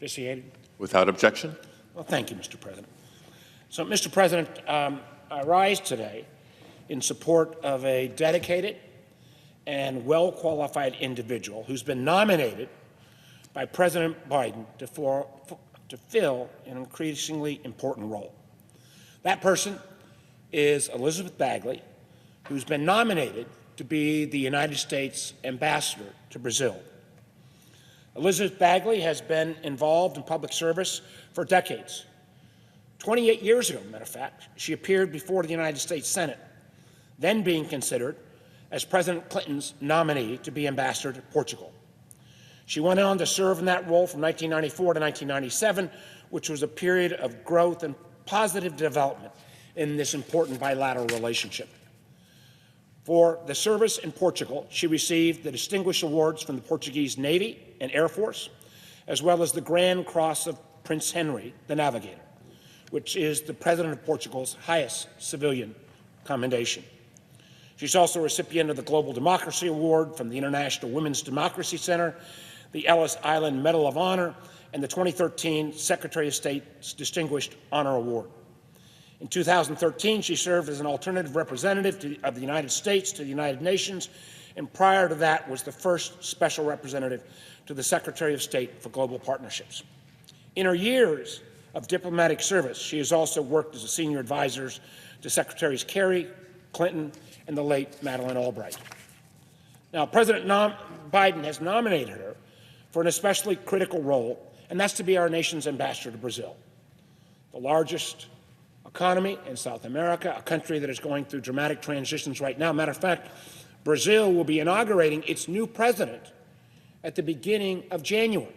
Vitiated. Without objection. Well, thank you, Mr. President. So, Mr. President, I rise today in support of a dedicated and well-qualified individual who's been nominated by President Biden to fill an increasingly important role. That person is Elizabeth Bagley, who's been nominated to be the United States ambassador to Brazil. Elizabeth Bagley has been involved in public service for decades. 28 years ago, matter of fact, she appeared before the United States Senate, then being considered as President Clinton's nominee to be ambassador to Portugal. She went on to serve in that role from 1994 to 1997, which was a period of growth and positive development in this important bilateral relationship. For the service in Portugal, she received the distinguished awards from the Portuguese Navy and Air Force, as well as the Grand Cross of Prince Henry, the Navigator, which is the President of Portugal's highest civilian commendation. She's also a recipient of the Global Democracy Award from the International Women's Democracy Center, the Ellis Island Medal of Honor, and the 2013 Secretary of State's Distinguished Honor Award. In 2013, she served as an alternative representative of the United States to the United Nations, and prior to that was the first special representative to the Secretary of State for Global Partnerships. In her years of diplomatic service, she has also worked as a senior advisor to Secretaries Kerry, Clinton, and the late Madeleine Albright. Now, President Biden has nominated her for an especially critical role, and that's to be our nation's ambassador to Brazil, the largest economy in South America, a country that is going through dramatic transitions right now. Matter of fact, Brazil will be inaugurating its new president at the beginning of January.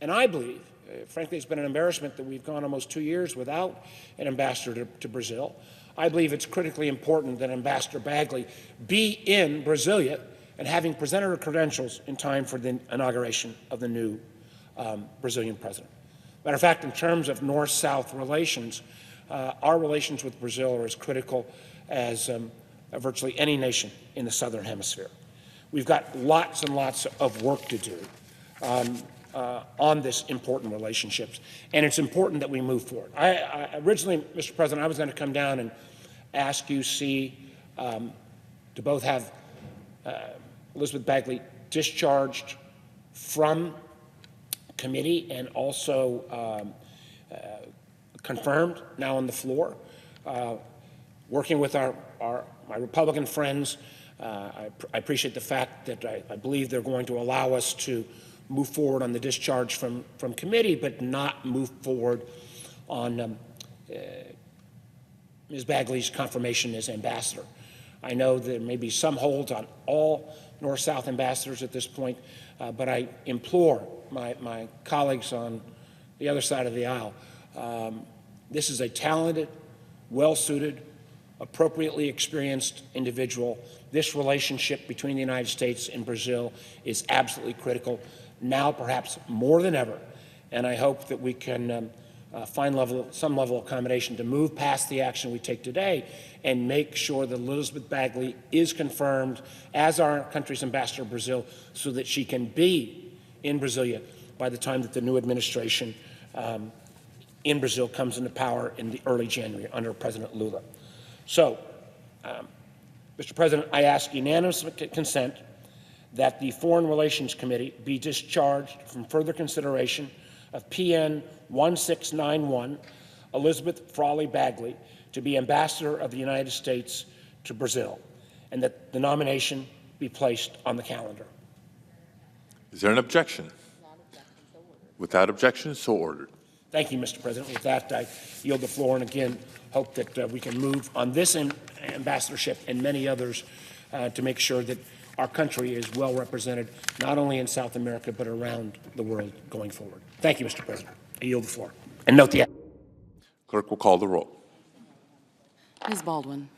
And I believe, frankly, it's been an embarrassment that we've gone almost 2 years without an ambassador to Brazil. I believe it's critically important that Ambassador Bagley be in Brasilia and having presented her credentials in time for the inauguration of the new Brazilian president. Matter of fact, in terms of North-South relations, our relations with Brazil are as critical as virtually any nation in the Southern Hemisphere. We've got lots and lots of work to do on this important relationships, and it's important that we move forward. I originally, Mr. President, I was going to come down and ask you to both have Elizabeth Bagley discharged from committee and also confirmed now on the floor. Working with my Republican friends, I appreciate the fact that I believe they're going to allow us to move forward on the discharge from committee, but not move forward on Ms. Bagley's confirmation as ambassador. I know there may be some holds on all North-South ambassadors at this point, but I implore my colleagues on the other side of the aisle, this is a talented, well-suited, appropriately experienced individual. This relationship between the United States and Brazil is absolutely critical, now perhaps more than ever, and I hope that we can find some level of accommodation to move past the action we take today and make sure that Elizabeth Bagley is confirmed as our country's ambassador to Brazil so that she can be in Brasilia by the time that the new administration in Brazil comes into power in the early January under President Lula. So, Mr. President, I ask unanimous consent that the Foreign Relations Committee be discharged from further consideration of PN 1691, Elizabeth Frawley Bagley, to be Ambassador of the United States to Brazil, and that the nomination be placed on the calendar. Is there an objection? Without objection, so ordered. Thank you, Mr. President. With that, I yield the floor, and again, hope that we can move on this ambassadorship and many others to make sure that our country is well represented, not only in South America, but around the world going forward. Thank you, Mr. President. I yield the floor. And note the... Clerk will call the roll. Ms. Baldwin.